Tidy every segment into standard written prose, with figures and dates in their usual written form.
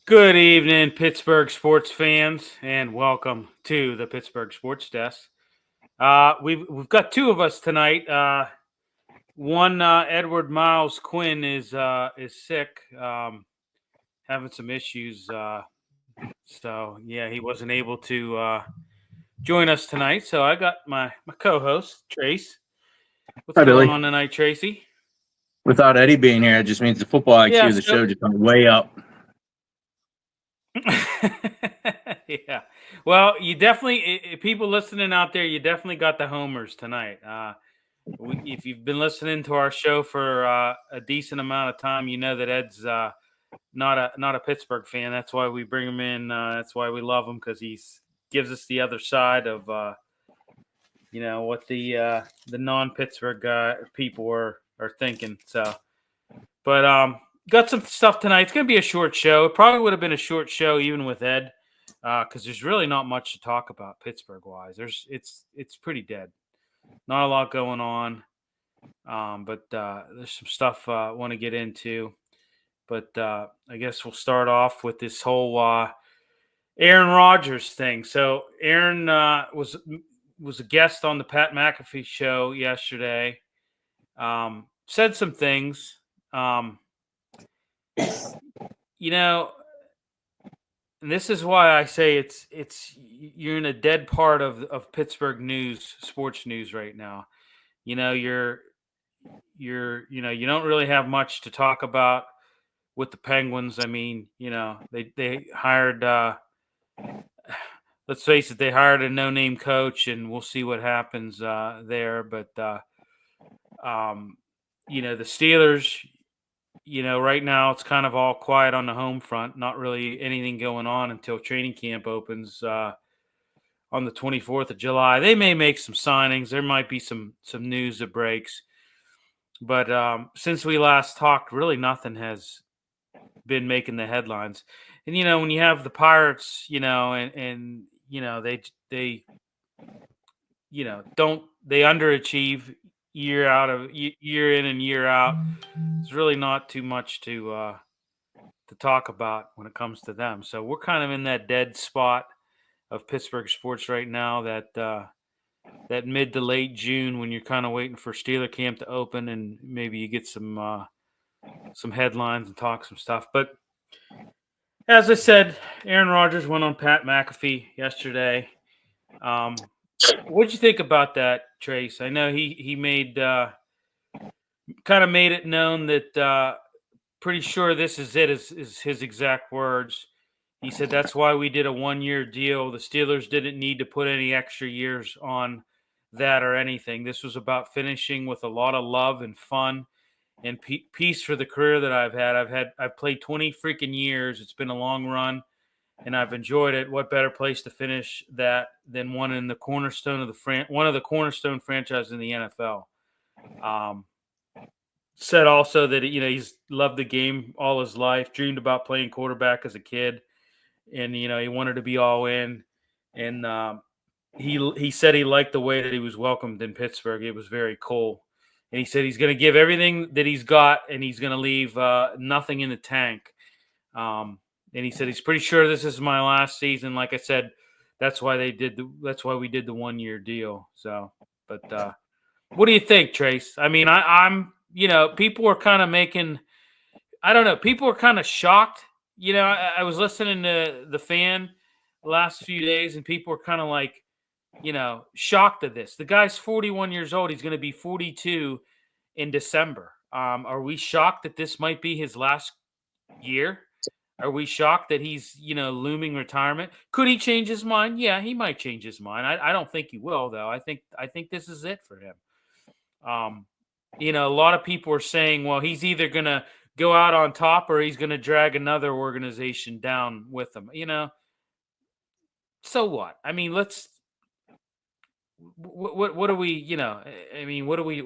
Good evening, Pittsburgh sports fans, and welcome to the Pittsburgh Sports Desk. We've got two of us tonight. One, Edward Miles Quinn is sick, having some issues. So yeah, he wasn't able to join us tonight. So I got my co-host Trace. What's Hi, going Billy. on tonight, Tracy? Without Eddie being here, it just means the football IQ of the show just went way up. Yeah. Well, you definitely, people listening out there, you definitely got the homers tonight. If you've been listening to our show for a decent amount of time, you know that Ed's not a Pittsburgh fan. That's why we bring him in. That's why we love him, because he gives us the other side of what the non-Pittsburgh people are thinking. So, but got some stuff tonight. It's going to be a short show. It probably would have been a short show even with Ed, because there's really not much to talk about Pittsburgh-wise. It's pretty dead. Not a lot going on, but there's some stuff I want to get into. But I guess we'll start off with this whole Aaron Rodgers thing. So Aaron was a guest on the Pat McAfee show yesterday. Said some things. And this is why I say it's you're in a dead part of Pittsburgh news, sports news right now. You don't really have much to talk about with the Penguins. I mean, they hired let's face it, they hired a no-name coach, and we'll see what happens there. But the Steelers, right now it's kind of all quiet on the home front. Not really anything going on until training camp opens on the 24th of July. They may make some signings. There might be some news that breaks. But since we last talked, really nothing has been making the headlines. And, when you have the Pirates, they underachieve year in and year out. There's really not too much to talk about when it comes to them. So we're kind of in that dead spot of Pittsburgh sports right now, that mid to late June, when you're kind of waiting for Steeler camp to open and maybe you get some headlines and talk some stuff. But as I said, Aaron Rodgers went on Pat McAfee yesterday. What'd you think about that, Trace? I know he made kind of made it known that pretty sure this is it, is his exact words. He said that's why we did a 1-year deal. The Steelers didn't need to put any extra years on that or anything. This was about finishing with a lot of love and fun and peace for the career that I've had. I've played 20 freaking years. It's been a long run, and I've enjoyed it. What better place to finish that than one of the cornerstone franchises in the NFL? Said also that he's loved the game all his life, dreamed about playing quarterback as a kid, and he wanted to be all in. And he said he liked the way that he was welcomed in Pittsburgh. It was very cool. And he said he's going to give everything that he's got, and he's going to leave nothing in the tank. And he said he's pretty sure this is my last season. Like I said, that's why we did the 1-year deal. So, but what do you think, Trace? I mean, I'm people are kind of making, I don't know, people are kind of shocked. I was listening to the Fan the last few days, and people were kind of like, shocked at this. The guy's 41 years old. He's going to be 42 in December. Are we shocked that this might be his last year? Are we shocked that he's, looming retirement? Could he change his mind? Yeah, he might change his mind. I don't think he will, though. I think this is it for him. A lot of people are saying, well, he's either going to go out on top or he's going to drag another organization down with him. So what? I mean, what are we, I mean, what are we,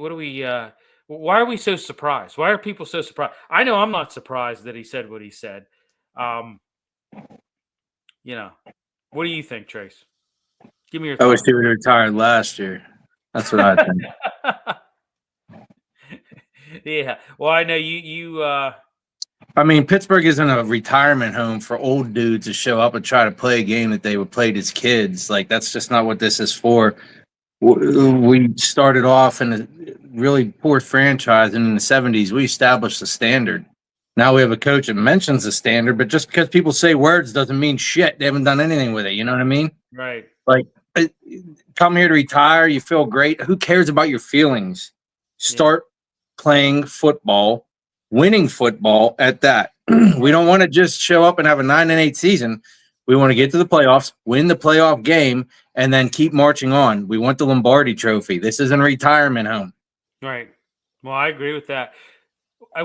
why are we so surprised? Why are people so surprised? I know I'm not surprised that he said what he said. What do you think, Trace? Give me your thoughts. I wish he would have retired last year. That's what I think. Yeah. Well, I know you. I mean, Pittsburgh isn't a retirement home for old dudes to show up and try to play a game that they would played as kids. Like, that's just not what this is for. We started off in a really poor franchise, and in the 70s, we established the standard. Now we have a coach that mentions the standard, but just because people say words doesn't mean shit. They haven't done anything with it. You know what I mean? Right. Like, uh, come here to retire, you feel great. Who cares about your feelings? Start playing football, winning football at that. We don't want to just show up and have a 9-8 season. We want to get to the playoffs, win the playoff game, and then keep marching on. We want the Lombardi Trophy. This isn't a retirement home. Right. Well, I agree with that.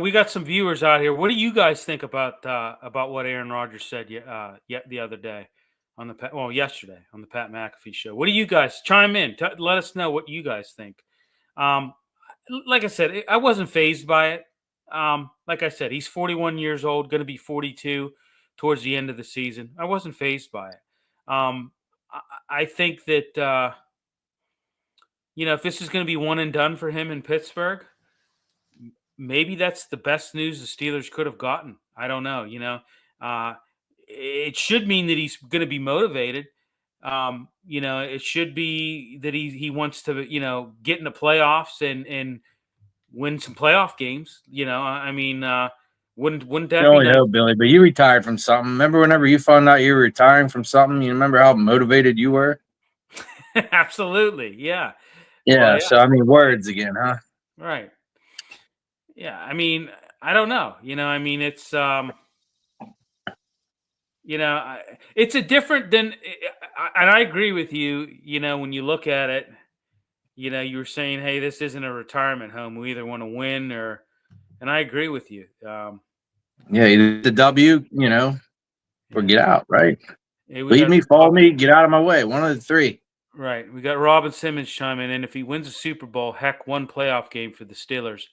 We got some viewers out here. What do you guys think about what Aaron Rodgers said the other day on yesterday on the Pat McAfee show? What do you guys chime in? Let us know what you guys think. Like I said, I wasn't fazed by it. Like I said, he's 41 years old, going to be 42 towards the end of the season. I wasn't fazed by it. I think that if this is going to be one and done for him in Pittsburgh, maybe that's the best news the Steelers could have gotten. I don't know. It should mean that he's going to be motivated. It should be that he wants to, get in the playoffs and win some playoff games. Wouldn't that You be only nice? know, Billy, but you retired from something. Remember whenever you found out you were retiring from something, you remember how motivated you were? Absolutely. Yeah. Yeah. Well, yeah. So, I mean, words again, huh? Right. Yeah. I don't know. It's it's a different than, and I agree with you. When you look at it, you were saying, hey, this isn't a retirement home. We either want to win and I agree with you. Yeah, either the W, or get out, right? Leave me, follow me, get out of my way. One of the three. Right. We got Robin Simmons chiming in. If he wins a Super Bowl, heck, one playoff game for the Steelers.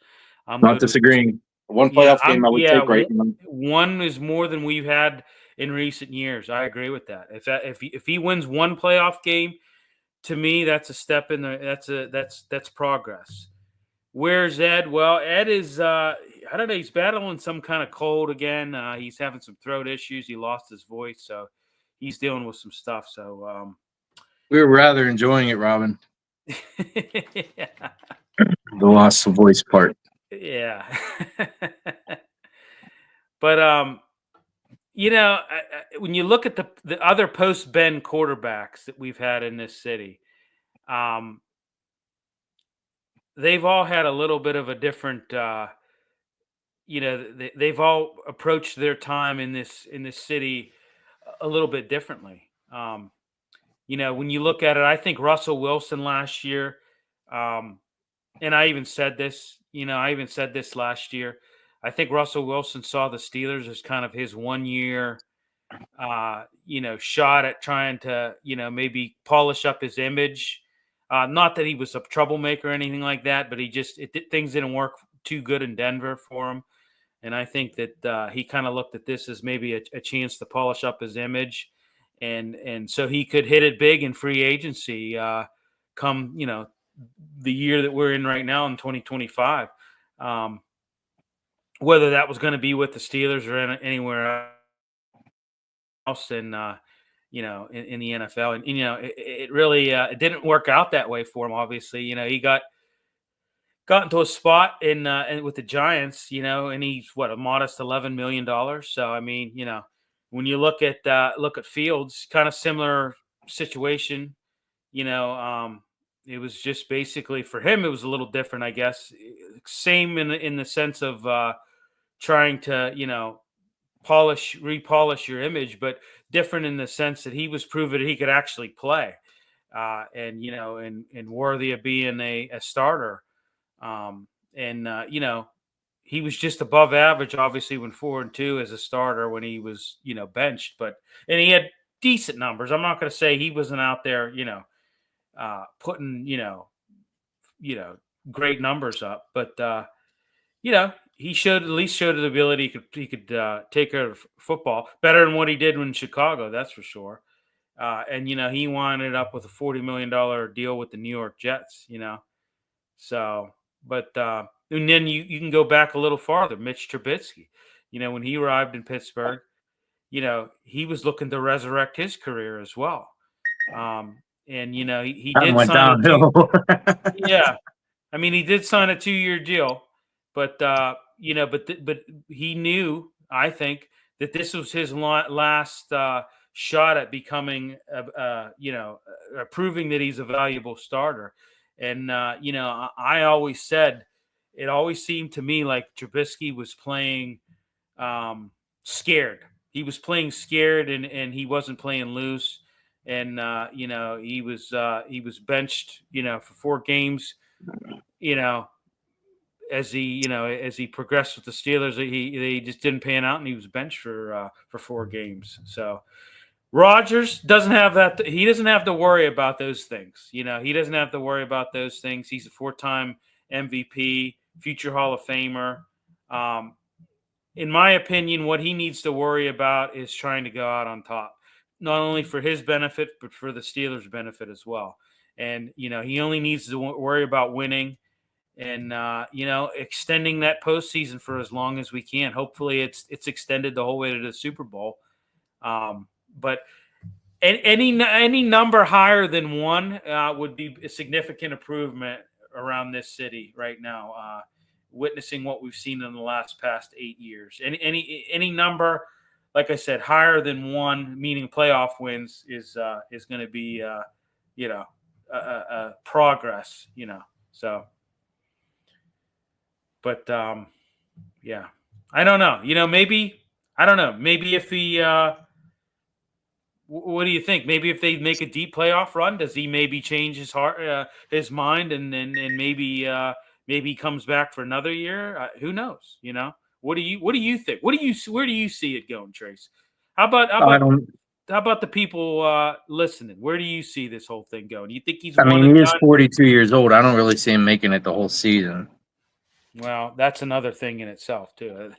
I'm not disagreeing. One playoff game I would take right now. One is more than we've had in recent years. I agree with that. If he wins one playoff game, to me, that's a step in the that's progress. Where's Ed? Well, Ed is I don't know, he's battling some kind of cold again. He's having some throat issues. He lost his voice, so he's dealing with some stuff. So we were rather enjoying it, Robin. Yeah. The lost of voice part. Yeah. But when you look at the other post-Ben quarterbacks that we've had in this city, they've all had a little bit of a different they've all approached their time in this city a little bit differently. When you look at it, I think Russell Wilson last year, and I even said this, last year. I think Russell Wilson saw the Steelers as kind of his 1 year, shot at trying to, maybe polish up his image. Not that he was a troublemaker or anything like that, but things didn't work too good in Denver for him. And I think that he kind of looked at this as maybe a chance to polish up his image. And so he could hit it big in free agency come, the year that we're in right now in 2025. Whether that was going to be with the Steelers or anywhere else in the NFL. And it really it didn't work out that way for him, obviously. He got into a spot in with the Giants, and he's a modest $11 million. So when you look at Fields, kind of similar situation. It was just basically for him, it was a little different, I guess. Same in the sense of trying to repolish your image, but different in the sense that he was proving that he could actually play, and worthy of being a starter. He was just above average, obviously, when 4-2 as a starter when he was benched, and he had decent numbers. I'm not going to say he wasn't out there, putting great numbers up, but he at least showed the ability he could take care of football better than what he did in Chicago, that's for sure. And he winded up with a $40 million deal with the New York Jets. So But and then you can go back a little farther. Mitch Trubisky, when he arrived in Pittsburgh, he was looking to resurrect his career as well. And he That did went sign a downhill. yeah. I mean, he did sign a 2-year deal, but but he knew, I think, that this was his last shot at becoming, proving that he's a valuable starter. And I always said, it always seemed to me like Trubisky was playing scared. He was playing scared, and he wasn't playing loose. And he was benched, for 4 games. You know, as he progressed with the Steelers, they just didn't pan out, and he was benched for 4 games. So Rodgers doesn't have that. He doesn't have to worry about those things. He doesn't have to worry about those things. He's a 4-time MVP, future Hall of Famer. In my opinion, what he needs to worry about is trying to go out on top, not only for his benefit, but for the Steelers' benefit as well. And he only needs to worry about winning and extending that postseason for as long as we can. Hopefully, it's extended the whole way to the Super Bowl. But any number higher than 1 would be a significant improvement around this city right now. Witnessing what we've seen in the past 8 years, any number, like I said, higher than 1, meaning playoff wins, is going to be progress. So. But yeah, I don't know. Maybe I don't know. Maybe if he, what do you think? Maybe if they make a deep playoff run, does he maybe change his mind, and maybe he comes back for another year? Who knows? What do you think? Where do you see it going, Trace? How about the people listening? Where do you see this whole thing going? You think he's I one mean, and he is done? 42 years old. I don't really see him making it the whole season. Well, that's another thing in itself too.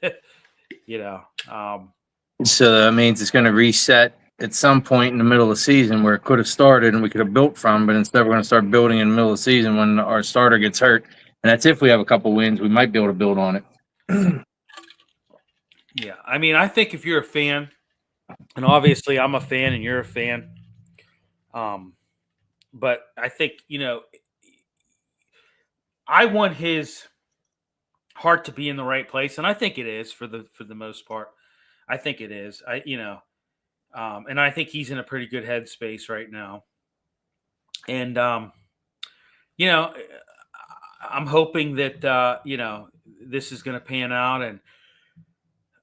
So that means it's going to reset at some point in the middle of the season where it could have started and we could have built from, but instead we're going to start building in the middle of the season when our starter gets hurt. And that's if we have a couple wins, we might be able to build on it. Yeah, I mean, I think if you're a fan, and obviously I'm a fan and you're a fan, but I think, I want his heart to be in the right place, and I think it is for the most part. I think it is. And I think he's in a pretty good headspace right now. And I'm hoping that this is going to pan out, and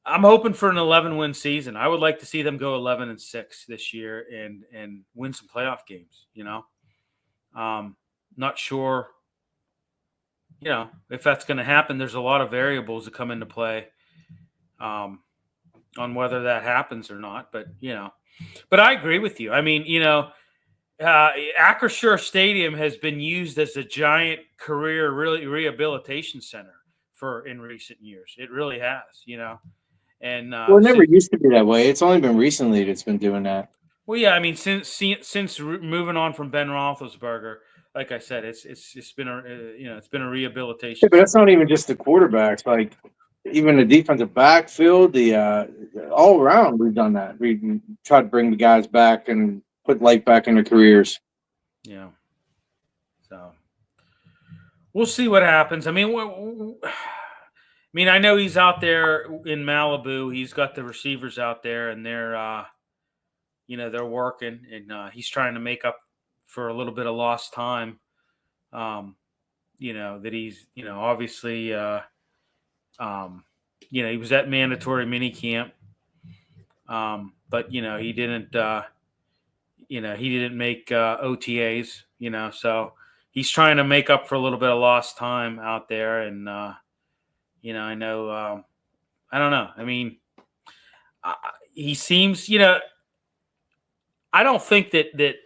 I'm hoping for an 11-win season. I would like to see them go 11-6 this year and win some playoff games. Not sure. If that's going to happen. There's a lot of variables that come into play on whether that happens or not. But but I agree with you. I mean, Acrisure Stadium has been used as a giant career rehabilitation center in recent years. It really has. And Well, it never used to be that way. It's only been recently that's been doing that. Well, yeah, I mean, since moving on from Ben Roethlisberger, like I said, it's been it's been a rehabilitation. Yeah, but that's not even just the quarterbacks. Like even the defensive backfield, the all around, we've done that. We tried to bring the guys back and put life back in their careers. Yeah. So we'll see what happens. I mean, I know he's out there in Malibu. He's got the receivers out there, and they're they're working, and he's trying to make up for a little bit of lost time. That he's, obviously, he was at mandatory mini camp, but he didn't, make OTAs, so he's trying to make up for a little bit of lost time out there, and I know, I don't know. I mean, he seems, I don't think that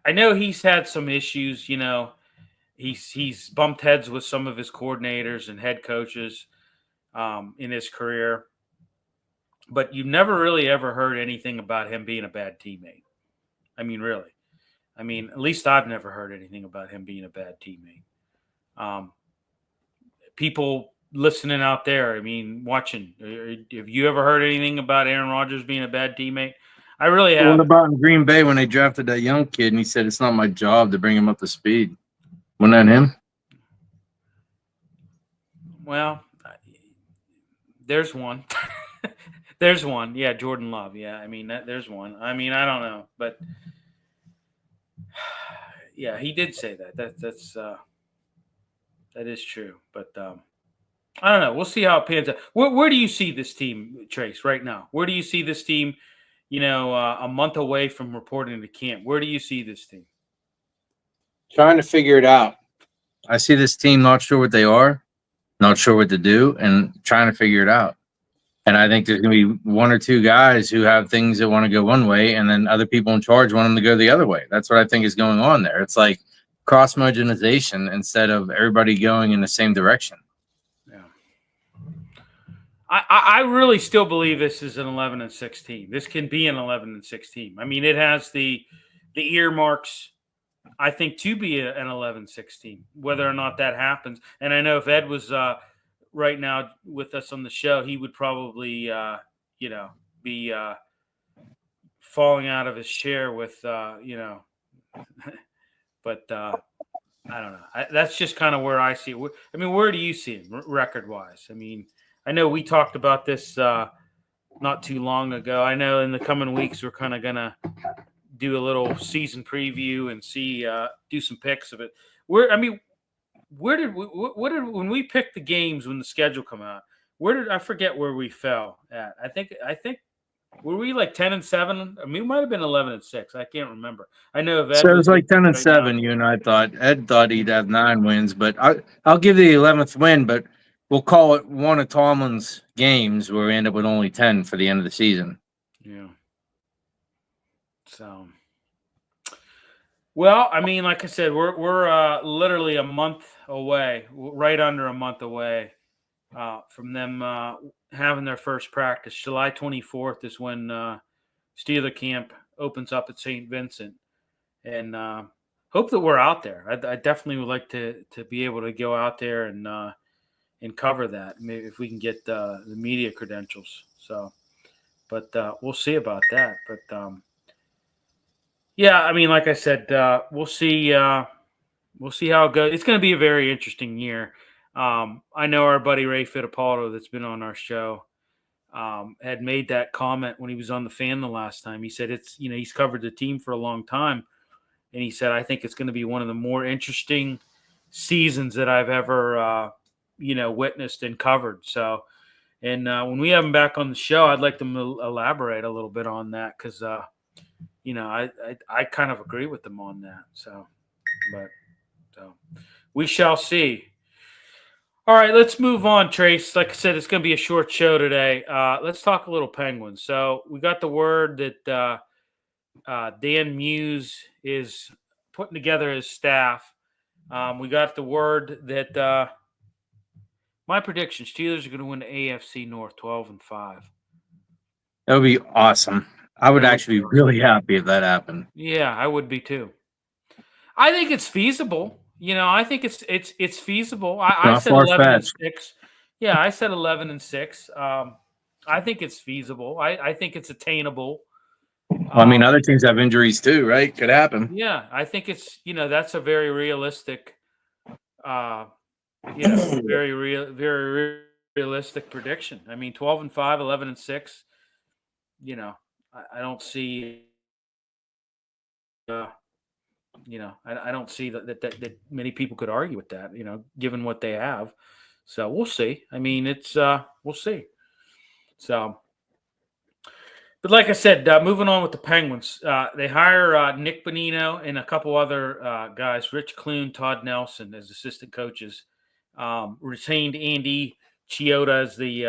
I know he's had some issues, he's bumped heads with some of his coordinators and head coaches in his career, but you've never really ever heard anything about him being a bad teammate. I mean, really. I mean, at least I've never heard anything about him being a bad teammate. People listening out there, I mean, watching, have you ever heard anything about Aaron Rodgers being a bad teammate? I really What haven't. about in Green Bay when they drafted that young kid and he said it's not my job to bring him up to speed? Wasn't that him? Well, there's one. There's one. Yeah, Jordan Love. Yeah, I mean, there's one. I mean, I don't know, but yeah, he did say that. That is true. But I don't know. We'll see how it pans out. Where do you see this team, Trace, right now? Where do you see this team? A month away from reporting to camp. Where do you see this team? Trying to figure it out. I see this team not sure what they are, not sure what to do, and trying to figure it out. And I think there's going to be one or two guys who have things that want to go one way, and then other people in charge want them to go the other way. That's what I think is going on there. It's like cross-homogenization instead of everybody going in the same direction. Yeah. I really still believe this is an 11-6 team. This can be an 11-6 team. I mean, it has the earmarks, I think, to be an 11-6 team, whether or not that happens. And I know if Ed was right now with us on the show, he would probably, be falling out of his chair with, but I don't know. That's just kind of where I see it. I mean, where do you see it record-wise? I mean, I know we talked about this not too long ago. I know in the coming weeks we're kind of going to do a little season preview and see do some picks of it. When we picked the games when the schedule come out? I forget where we fell at. I think were we like 10-7? I mean, we might have been 11-6. I can't remember. I know if Ed So it was like right 10-7. now. You and I thought Ed thought he'd have 9 wins, but I'll give the 11th win, but we'll call it one of Tomlin's games where we end up with only 10 for the end of the season. Yeah. So, well, I mean, like I said, we're literally a month away, right under a month away from them having their first practice. July 24th is when Steeler camp opens up at St. Vincent, and hope that we're out there. I definitely would like to be able to go out there and cover that. Maybe if we can get the media credentials. So, but we'll see about that. But yeah, I mean, like I said, we'll see. We'll see how it goes. It's going to be a very interesting year. I know our buddy Ray Fittipaldo that's been on our show had made that comment when he was on the Fan the last time. He said he's covered the team for a long time, and he said I think it's going to be one of the more interesting seasons that I've ever witnessed and covered. So, and when we have him back on the show, I'd like them to elaborate a little bit on that because I kind of agree with them on that. So we shall see. All right, let's move on, Trace. Like I said, it's going to be a short show today. Let's talk a little Penguins. So we got the word that Dan Muse is putting together his staff. We got the word that my prediction: Steelers are going to win the AFC North 12-5. That would be awesome. I would actually be really happy if that happened. Yeah, I would be too. I think it's feasible. I think it's feasible. I said 11-6. Yeah, I said 11-6. I think it's feasible. I think it's attainable. Well, I mean, other teams have injuries too, right? Could happen. Yeah, I think it's that's a very realistic, very realistic prediction. I mean, 12-5, 11-6. I don't see. I don't see that many people could argue with that, given what they have. So we'll see. I mean, we'll see. So, but like I said, moving on with the Penguins, they hire Nick Bonino and a couple other guys, Rich Clune, Todd Nelson as assistant coaches. Retained Andy Chioda as the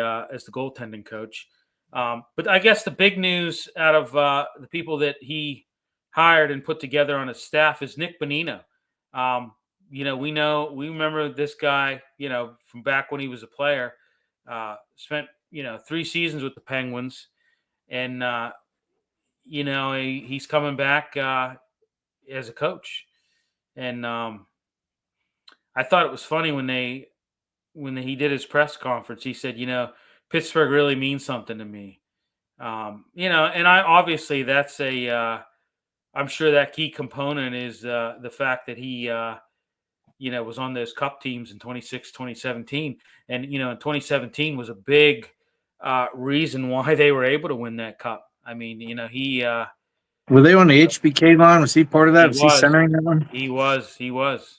goaltending coach. But I guess the big news out of the people that he hired and put together on his staff is Nick Bonino. We remember this guy, from back when he was a player, spent, 3 seasons with the Penguins, and, he's coming back as a coach. And I thought it was funny when he did his press conference. He said, Pittsburgh really means something to me. And I obviously that's I'm sure that key component is the fact that he was on those cup teams in 2017. And, in 2017 was a big reason why they were able to win that cup. I mean, he Were they on the HBK line? Was he part of that? Was he was. centering that one? He was. Yep, he was.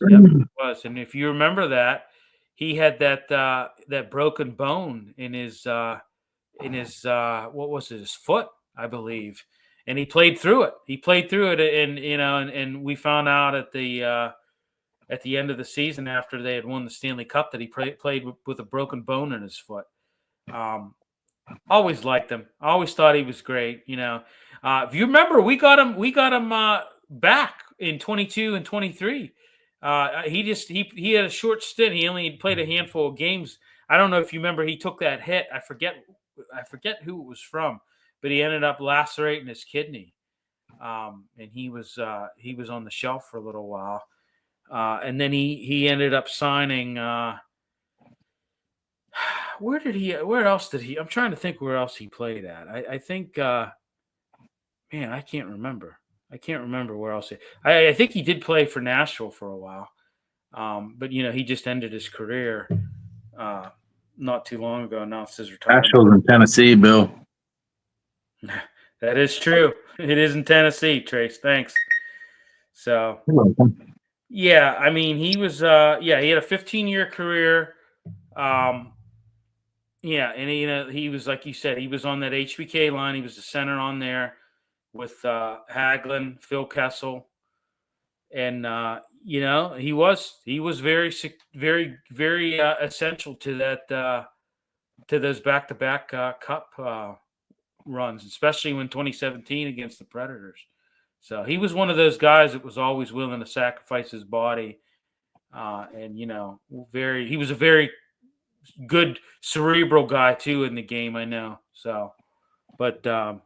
And if you remember that, he had that broken bone in his what was it, his foot, I believe. And he played through it. And we found out at the end of the season after they had won the Stanley Cup that he played with a broken bone in his foot. Always liked him. I always thought he was great. If you remember, we got him back in 22 and 23. He had a short stint. He only played a handful of games. I don't know if you remember. He took that hit. I forget who it was from, but he ended up lacerating his kidney, and he was on the shelf for a little while. And then he ended up signing. Where else did he? I'm trying to think where else he played at. I think, man, I can't remember. I can't remember where else. I think he did play for Nashville for a while. But he just ended his career not too long ago. Announced his retirement. Nashville's in Tennessee, Bill. That is true. It is in Tennessee, Trace. Thanks. So. Yeah, I mean, he was. He had a 15-year career. And he was, like you said, he was on that HBK line. He was the center on there with Hagelin, Phil Kessel, and he was very, very, very essential to that to those back-to-back cup runs, especially in 2017 against the Predators. So he was one of those guys that was always willing to sacrifice his body. And, he was a very good cerebral guy too in the game, I know. So, but I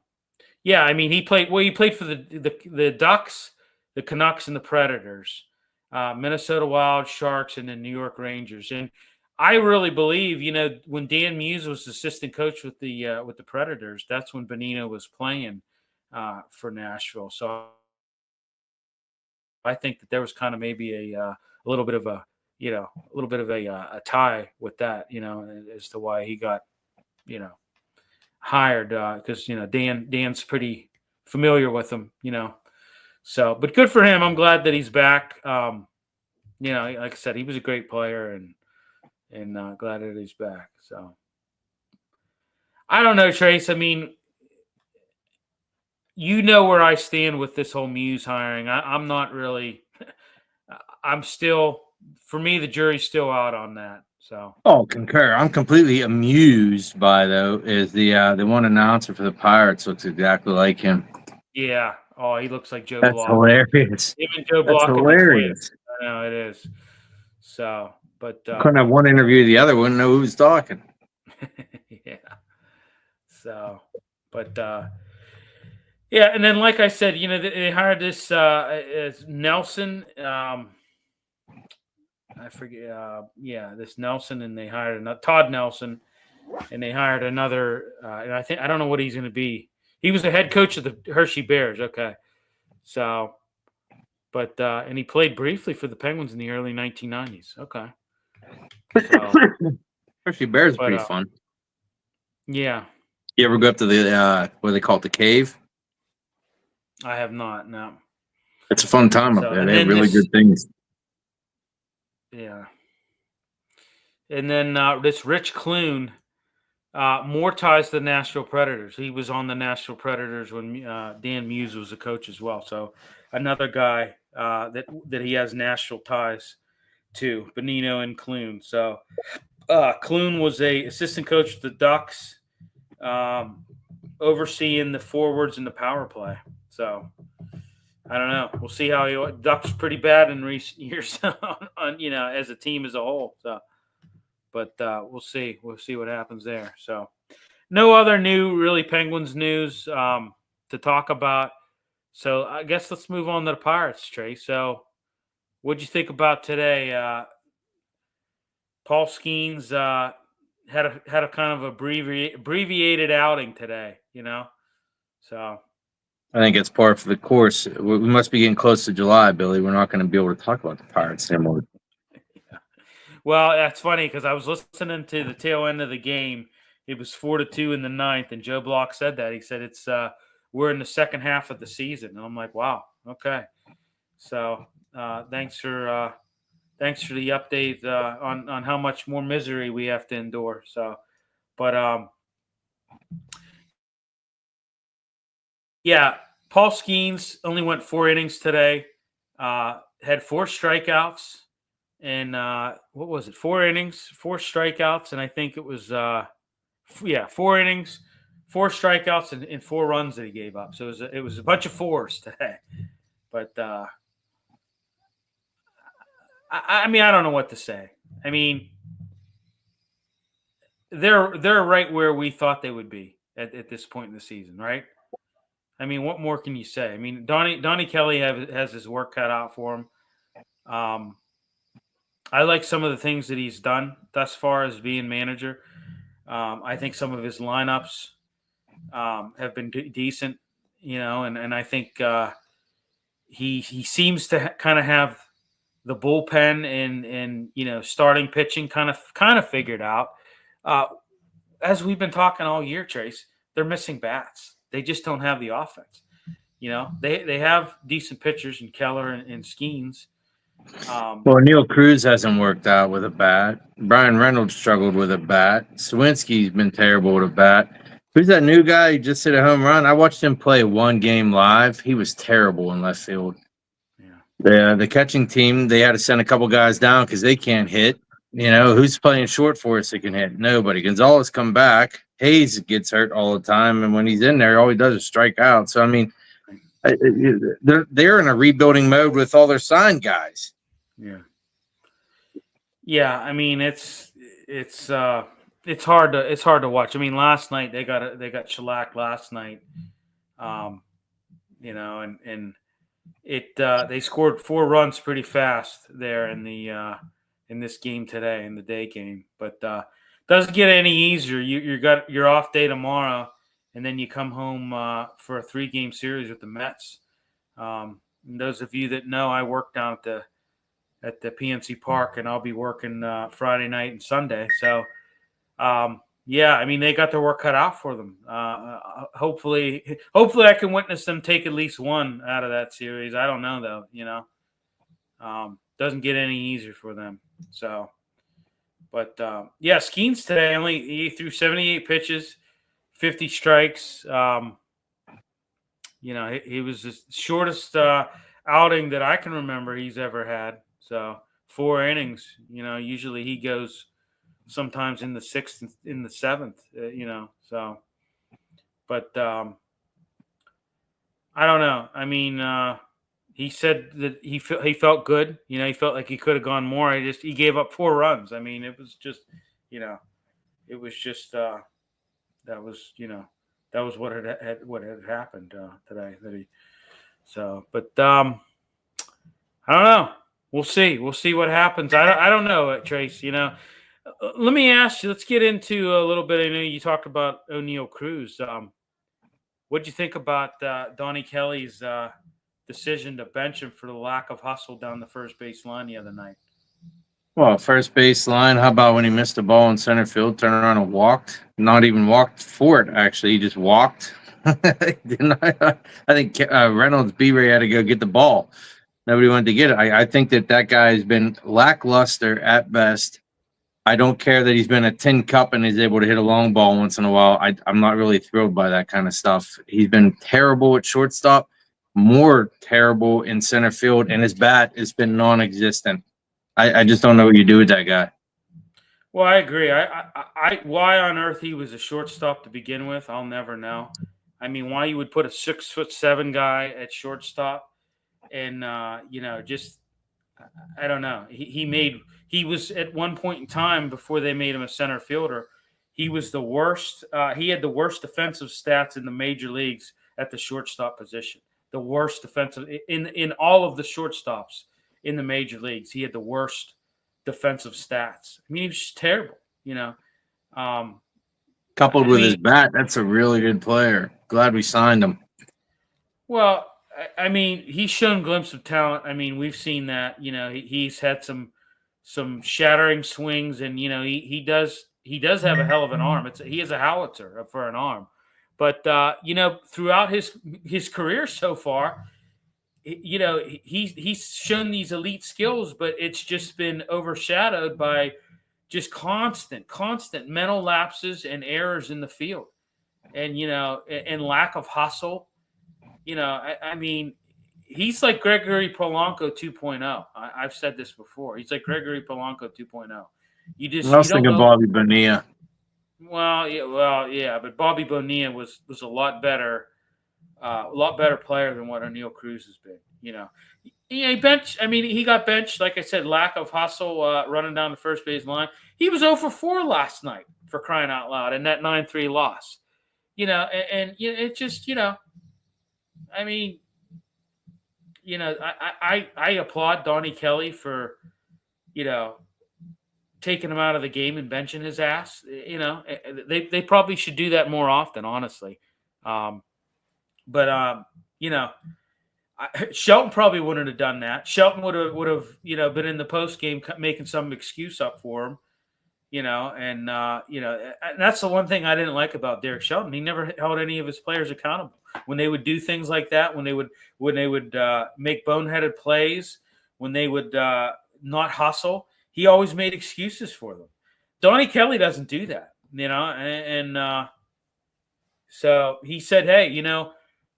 mean, he played for the Ducks, the Canucks, and the Predators, Minnesota Wild, Sharks, and the New York Rangers. And I really believe, when Dan Muse was assistant coach with the Predators, that's when Bonino was playing for Nashville. So I think that there was kind of maybe a little bit of a tie with that, as to why he got, hired, because, Dan's pretty familiar with him, so, but good for him. I'm glad that he's back. Like I said, he was a great player, and glad that he's back. So I don't know, Trace. I mean, where I stand with this whole Muse hiring. I'm not really. I'm still. For me, the jury's still out on that. So. Oh, concur. I'm completely amused by is the one announcer for the Pirates looks exactly like him. Yeah. Oh, he looks like Joe That's Block. hilarious. Even Joe That's Block. hilarious. I know it is. So, but couldn't have one interview the other, wouldn't know who was talking. Yeah. So, but yeah, and then like I said, they hired this Nelson. I forget. This Nelson, and they hired Todd Nelson, and they hired another. And I don't know what he's going to be. He was the head coach of the Hershey Bears. Okay, so, but and he played briefly for the Penguins in the early 1990s. Okay, so, Hershey Bears is pretty fun. Yeah. You ever go up to the what do they call it, the cave? I have not. No. It's a fun time up there. They have really good things. Yeah. And then this Rich Clune, more ties to the Nashville Predators. He was on the Nashville Predators when Dan Muse was a coach as well. So another guy that he has Nashville ties to, Bonino and Clune. So Clune was a assistant coach with the Ducks, overseeing the forwards and the power play. So I don't know. We'll see how he. Ducks pretty bad in recent years, on as a team as a whole. So, but we'll see. We'll see what happens there. So, no other new really Penguins news to talk about. So I guess let's move on to the Pirates, Trey. So what'd you think about today? Paul Skeens had a kind of abbreviated outing today, So I think it's par for the course. We must be getting close to July, Billy. We're not going to be able to talk about the Pirates anymore. well, that's funny because I was listening to the tail end of the game. It was 4-2 in the ninth, and Joe Block said that. He said it's we're in the second half of the season, and I'm like, wow, okay. So thanks for the update on how much more misery we have to endure. So, but yeah, Paul Skeens only went 4 innings today. Had 4 strikeouts, and what was it? 4 innings, 4 strikeouts, and I think it was 4 innings, 4 strikeouts, and 4 runs that he gave up. So it was a bunch of fours today. But I mean, I don't know what to say. I mean, they're right where we thought they would be at this point in the season, right? I mean, what more can you say? I mean, Donnie Kelly has his work cut out for him. I like some of the things that he's done thus far as being manager. I think some of his lineups have been decent, and I think he seems to kind of have the bullpen and starting pitching kind of figured out. As we've been talking all year, Trace, they're missing bats. They just don't have the offense. They have decent pitchers in Keller and Skeens. Well, Neil Cruz hasn't worked out with a bat. Brian Reynolds struggled with a bat. Sawinski's been terrible with a bat. Who's that new guy who just hit a home run? I watched him play one game live. He was terrible in left field. Yeah, the catching team, they had to send a couple guys down because they can't hit. Who's playing short for us that can hit? Nobody. Gonzalez come back. Hayes gets hurt all the time, and when he's in there, all he does is strike out. So, I mean, they're in a rebuilding mode with all their signed guys. Yeah. I mean, it's hard to watch. I mean, last night they got shellacked last night. And it they scored 4 runs pretty fast there in this game today, in the day game. But doesn't get any easier. You got your off day tomorrow, and then you come home for a 3-game series with the Mets. And those of you that know, I work down at the PNC Park, and I'll be working Friday night and Sunday. So, I mean, they got their work cut out for them. Hopefully I can witness them take at least one out of that series. I don't know though. Doesn't get any easier for them. So, but Skeens today he threw 78 pitches, 50 strikes. He was the shortest outing that I can remember he's ever had. So 4 innings. Usually he goes sometimes in the 6th, in the 7th. So, but I don't know. I mean, he said that he felt good. He felt like he could have gone more. He gave up 4 runs. I mean, it was just, it was just that was what had happened today. But I don't know. We'll see. We'll see what happens. I don't know, Trace. Let me ask you. Let's get into a little bit. I know you talked about O'Neal Cruz. What do you think about Donnie Kelly's decision to bench him for the lack of hustle down the first base line the other night? Well, first base line, how about when he missed the ball in center field, turned around and walked? Not even walked for it, actually. He just walked. I think Reynolds B-Ray had to go get the ball. Nobody wanted to get it. I think that guy has been lackluster at best. I don't care that he's been a tin cup and is able to hit a long ball once in a while. I'm not really thrilled by that kind of stuff. He's been terrible at shortstop, more terrible in center field, and his bat has been non-existent. I just don't know what you do with that guy. Well, I agree. I why on earth he was a shortstop to begin with, I'll never know. I mean, why you would put a 6'7" guy at shortstop, and just I don't know. He was at one point in time before they made him a center fielder. He was the worst. He had the worst defensive stats in the major leagues at the shortstop position. the worst defensive in all of the shortstops in the major leagues. He had the worst defensive stats. I mean, he was just terrible, Coupled with his bat, that's a really good player. Glad we signed him. Well, I mean, he's shown glimpses of talent. I mean, we've seen that. He's had some shattering swings, and he does have a hell of an arm. He is a howitzer for an arm, but throughout his career so far, he's shown these elite skills, but it's just been overshadowed by just constant mental lapses and errors in the field, and and lack of hustle. I mean, he's like Gregory Polanco 2.0. I've said this before. He's like Gregory Polanco 2.0. I was thinking Bobby Bonilla. Well, yeah, but Bobby Bonilla was a lot better player than what O'Neal Cruz has been. He benched. I mean, he got benched. Like I said, lack of hustle, running down the first base line. He was 0 for 4 last night, for crying out loud, in that 9-3 loss. And it just I mean, I applaud Donnie Kelly for, taking him out of the game and benching his ass. They probably should do that more often, honestly. Shelton probably wouldn't have done that. Shelton would have been in the post game making some excuse up for him. And that's the one thing I didn't like about Derek Shelton. He never held any of his players accountable when they would do things like that. When they would make boneheaded plays, when they would not hustle, he always made excuses for them. Donnie Kelly doesn't do that, so he said, "Hey,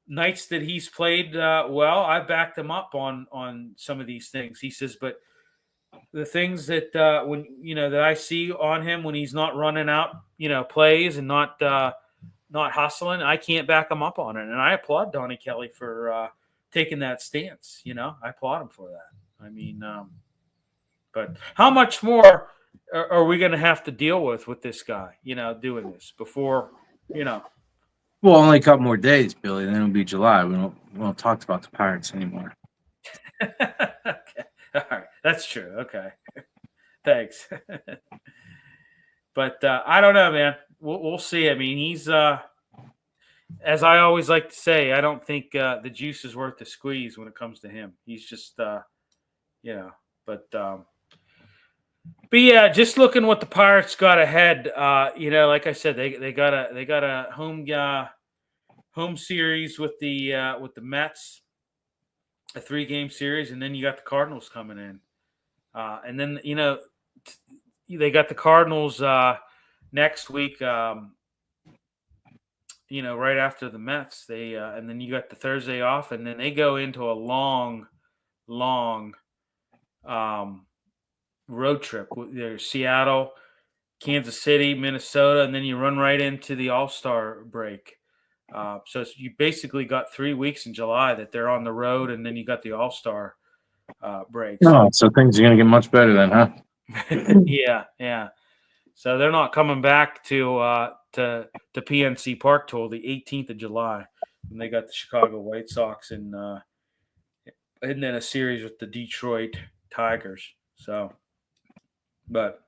nights that he's played well, I backed him up on some of these things." He says, but the things that when that I see on him when he's not running out plays and not hustling, I can't back him up on it. And I applaud Donnie Kelly for taking that stance. I applaud him for that. I mean, but how much more are we going to have to deal with this guy? Doing this before Well, only a couple more days, Billy. Then it'll be July. We won't talk about the Pirates anymore. Okay. All right, that's true. Okay, thanks. But I don't know, man. We'll see. I mean, he's as I always like to say, I don't think the juice is worth the squeeze when it comes to him. He's just, but yeah, just looking what the Pirates got ahead. Like I said, they got a home series with the Mets. A 3-game series, and then you got the Cardinals coming in, and then they got the Cardinals next week. Right after the Mets, they and then you got the Thursday off, and then they go into a long road trip. There's Seattle, Kansas City, Minnesota, and then you run right into the All-Star break. So you basically got 3 weeks in July that they're on the road, and then you got the All-Star break. So things are going to get much better then, huh? Yeah. So they're not coming back to PNC Park till the 18th of July, and they got the Chicago White Sox and then a series with the Detroit Tigers. So, but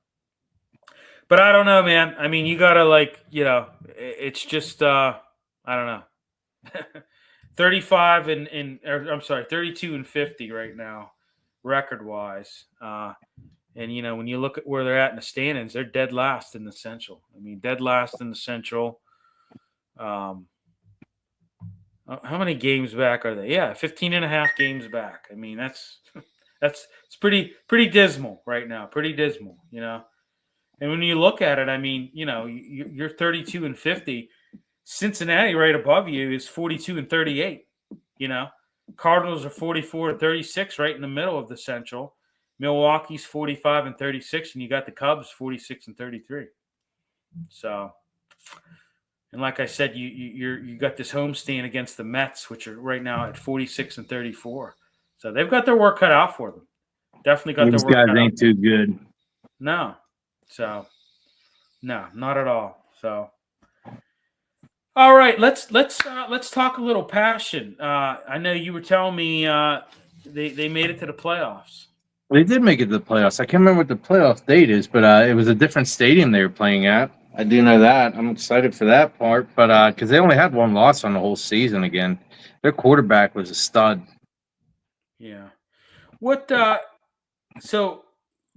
I don't know, man. I mean, you gotta it's just. I don't know. 32 and 50 right now, record wise. And when you look at where they're at in the standings, they're dead last in the Central. I mean, dead last in the Central. How many games back are they? Yeah, 15 and a half games back. I mean, it's pretty dismal right now. Pretty dismal, And when you look at it, I mean, you're 32 and 50. Cincinnati right above you is 42 and 38. Cardinals are 44 and 36 right in the middle of the Central. Milwaukee's 45 and 36, and you got the Cubs 46 and 33. So, and like I said, you got this homestand against the Mets, which are right now at 46 and 34. So they've got their work cut out for them. Definitely got These their work cut out. These guys ain't too good. No. So, no, not at all. So. All right, let's talk a little passion. I know you were telling me they made it to the playoffs. They did make it to the playoffs. I can't remember what the playoff date is, but it was a different stadium they were playing at. I do know that. I'm excited for that part, but because they only had one loss on the whole season again, their quarterback was a stud. Yeah. What? So,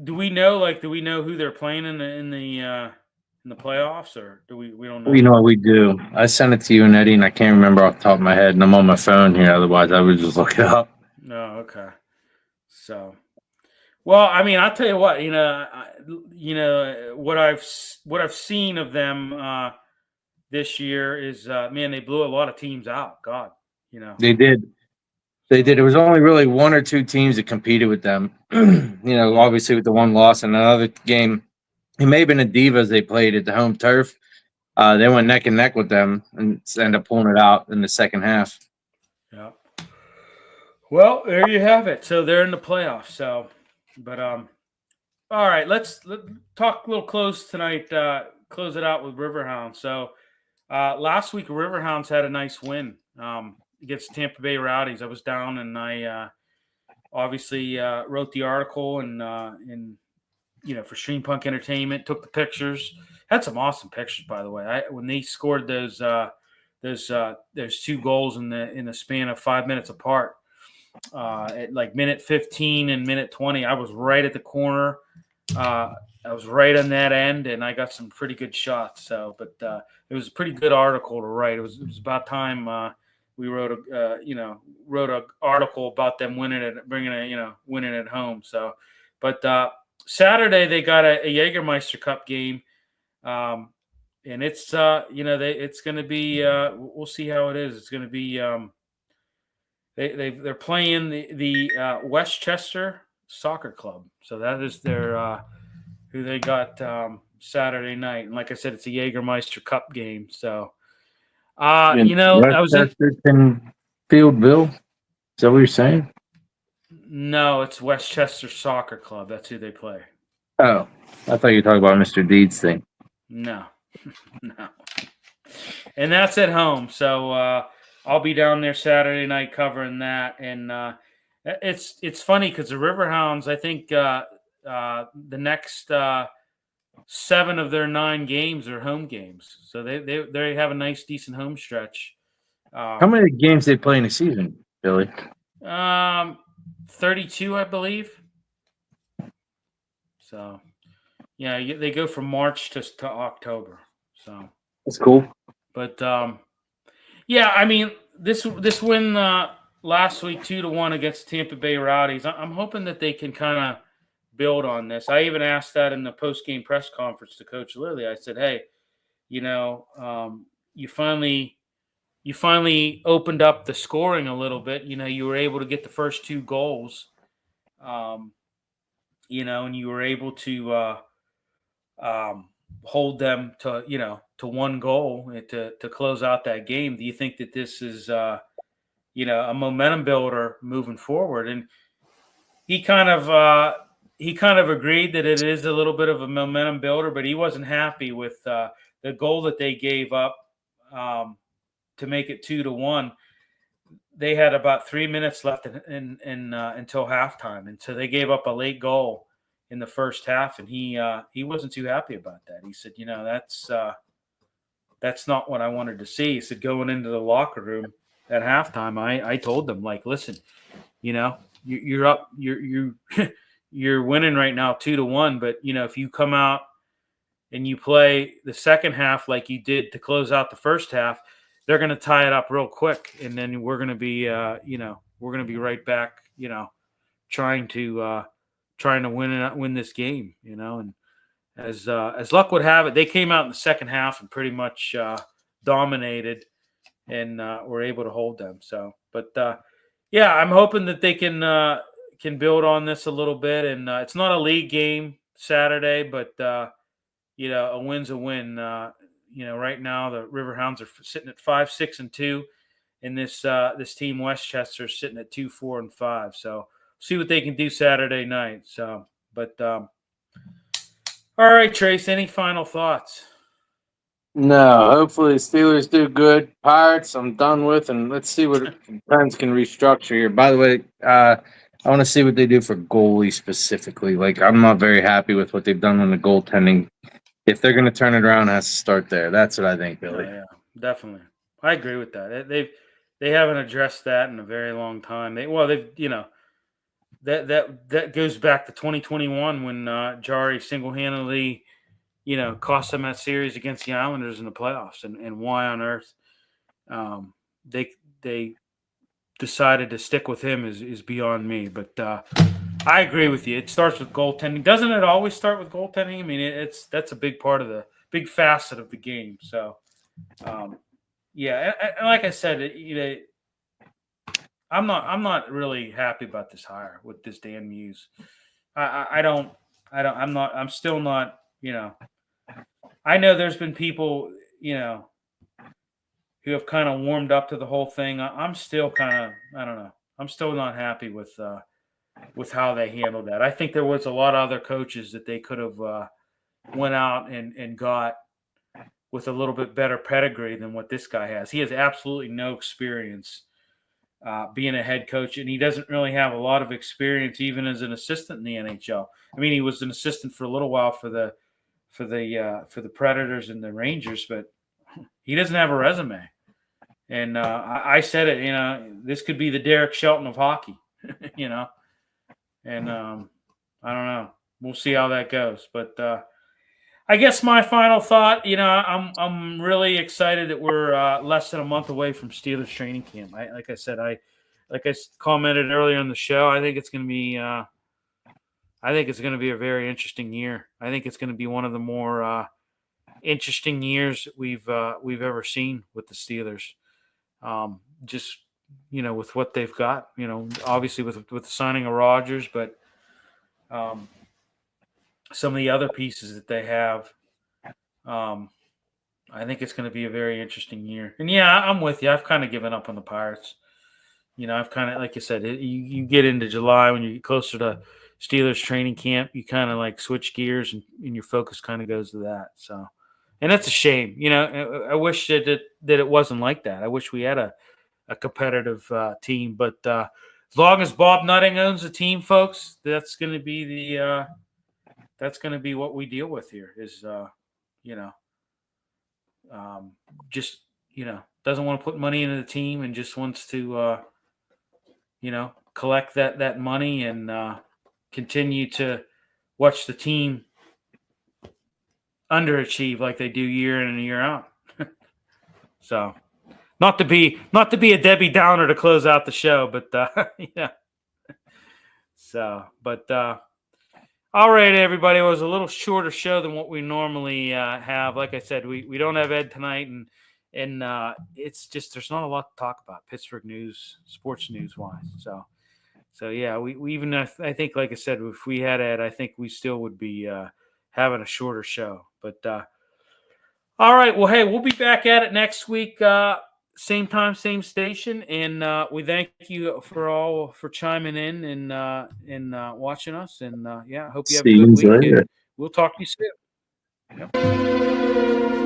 do we know? Like, do we know who they're playing in the playoffs, or do we don't know You know yet? what we do? I sent it to you and Eddie, and I can't remember off the top of my head, and I'm on my phone here. Otherwise, I would just look it up. No. Okay. So, well, I mean, I'll tell you what. What I've seen of them this year is, man, they blew a lot of teams out. God, you know. They did. They did. It was only really one or two teams that competed with them. Yeah. Obviously with the one loss and another game, it may have been the Divas they played at the home turf. They went neck and neck with them and ended up pulling it out in the second half. Yeah. Well, there you have it. So they're in the playoffs. So, but all right, let talk a little close tonight. Close it out with Riverhounds. So last week, Riverhounds had a nice win against Tampa Bay Rowdies. I was down and I obviously wrote the article and for Stream Punk Entertainment. Took the pictures. Had some awesome pictures, by the way. When they scored those two goals in the span of 5 minutes apart. At like minute 15 and minute 20, I was right at the corner. I was right on that end, and I got some pretty good shots. So, but it was a pretty good article to write. It was about time we wrote an article about them winning it, winning at home. So, but Saturday they got a Jägermeister Cup game, and it's it's going to be we'll see how it is. It's going to be. They're playing the Westchester Soccer Club, so that is their who they got Saturday night. And like I said, it's a Jägermeister Cup game. So, In I was in. Westchester and Fieldville. Is that what you're saying? No, it's Westchester Soccer Club. That's who they play. Oh, I thought you were talking about Mr. Deeds thing. No, no, and that's at home. So I'll be down there Saturday night covering that. And it's funny because the Riverhounds, I think the next 7 of their 9 games are home games, so they have a nice decent home stretch. How many games they play in a season, Billy? 32, I believe. So yeah, they go from March to October. So That's cool. but yeah, I mean this win last week 2-1 against Tampa Bay Rowdies. I'm hoping that they can kind of build on this. I even asked that in the post game press conference to Coach Lilly. I said, "Hey, you finally opened up the scoring a little bit. You were able to get the first 2 goals, and you were able to hold them to 1 goal to close out that game. Do you think that this is a momentum builder moving forward?" And he kind of agreed that it is a little bit of a momentum builder, but he wasn't happy with the goal that they gave up to make it 2-1. They had about 3 minutes left until halftime, and so they gave up a late goal in the first half, and he wasn't too happy about that. He said, that's not what I wanted to see. He said, going into the locker room at halftime, I told them, like, listen, you're up, you're winning right now 2-1, but if you come out and you play the second half like you did to close out the first half, they're going to tie it up real quick, and then we're going to be right back, trying to win this game, and as luck would have it, they came out in the second half and pretty much dominated and were able to hold them. So, but yeah, I'm hoping that they can build on this a little bit. And it's not a league game Saturday, but a win's a win. Right now the Riverhounds are sitting at 5-6-2, and this team Westchester is sitting at 2-4-5. So see what they can do Saturday night. So, but all right, Trace, any final thoughts? No, hopefully the Steelers do good. Pirates, I'm done with, and let's see what Pens can restructure here. By the way, I want to see what they do for goalie specifically. Like, I'm not very happy with what they've done on the goaltending. If they're going to turn it around, it has to start there. That's what I think, Billy. Oh, yeah, definitely. I agree with that. They haven't addressed that in a very long time. They've that goes back to 2021 when Jari single-handedly cost them that series against the Islanders in the playoffs, and why on earth they decided to stick with him is beyond me. But I agree with you. It starts with goaltending. Doesn't it always start with goaltending? I mean, that's a big part of the big facet of the game. So, yeah, and like I said, I'm not really happy about this hire with this Dan Muse. I'm still not. I know there's been people, who have kind of warmed up to the whole thing. I'm still kind of, I don't know. I'm still not happy with how they handled that. I think there was a lot of other coaches that they could have went out and got with a little bit better pedigree than what this guy has. He has absolutely no experience being a head coach, and he doesn't really have a lot of experience even as an assistant in the NHL. I mean, he was an assistant for a little while for the Predators and the Rangers, but he doesn't have a resume. And I said it, this could be the Derek Shelton of hockey, and I don't know. We'll see how that goes. But I guess my final thought, I'm really excited that we're less than a month away from Steelers training camp. Like I commented earlier in the show, I think it's going to be a very interesting year. I think it's going to be one of the more interesting years we've ever seen with the Steelers. Just with what they've got, obviously with the signing of Rodgers, but some of the other pieces that they have, I think it's going to be a very interesting year. And yeah, I'm with you. I've kind of given up on the Pirates. I've kind of, like you said, you get into July when you get closer to Steelers training camp, you kind of like switch gears and your focus kind of goes to that. So, and that's a shame. I wish that it wasn't like that. I wish we had a competitive team, but as long as Bob Nutting owns the team, folks, that's going to be what we deal with here. Is just doesn't want to put money into the team and just wants to collect that money and continue to watch the team underachieve like they do year in and year out. So. Not to be a Debbie Downer to close out the show, but yeah. So, but all right, everybody. It was a little shorter show than what we normally have. Like I said, we don't have Ed tonight, and it's just there's not a lot to talk about Pittsburgh news, sports news wise. So yeah, we even I think, like I said, if we had Ed, I think we still would be having a shorter show. But all right, well, hey, we'll be back at it next week. Same time, same station, and we thank you for chiming in and watching us. And yeah, I hope you have a good week. And we'll talk to you soon. Yep.